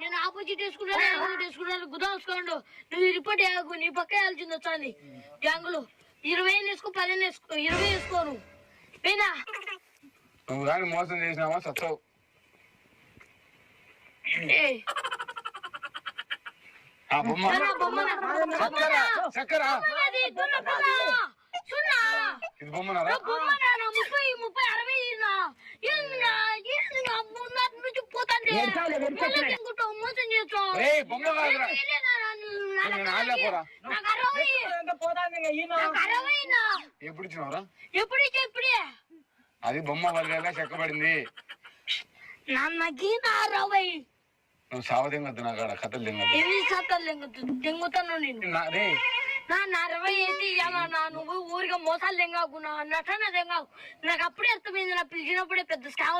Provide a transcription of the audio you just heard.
నేను ఆపోజిట్ వేసుకున్నాను గుదాసుకోండు. నువ్వు రిపోర్ట్ చేయకు, నీ పక్క వేయాల్సింది వచ్చాంది గ్యాంగులు. 20 వేసుకో, 10 వేసుకో, 20 వేసుకోరు. పోయినా నువ్వు కానీ మోసం చేసినావా సత్తావు. చక్కర ఇది బొమ్మనారా? 30, 60 మోసం చేస్తావు. ఎప్పుడు ఇచ్చినవరా? ఇప్పుడే అది బొమ్మ వల్ల చెక్కబడింది. నాన్నకి 60 నువ్వు సావ తెంగద్దు, నాకు ఆడ కథలు తెంగద్దు. ఎన్ని కథలు తెంగుతాను నేను. నా 60 అయితే నువ్వు ఊరిగా మోసాలు తెంగాకు, నా నటన తెంగాకు. నాకు అప్పుడే అర్థమైంది, నా పిలిచినప్పుడే పెద్ద స్కామ్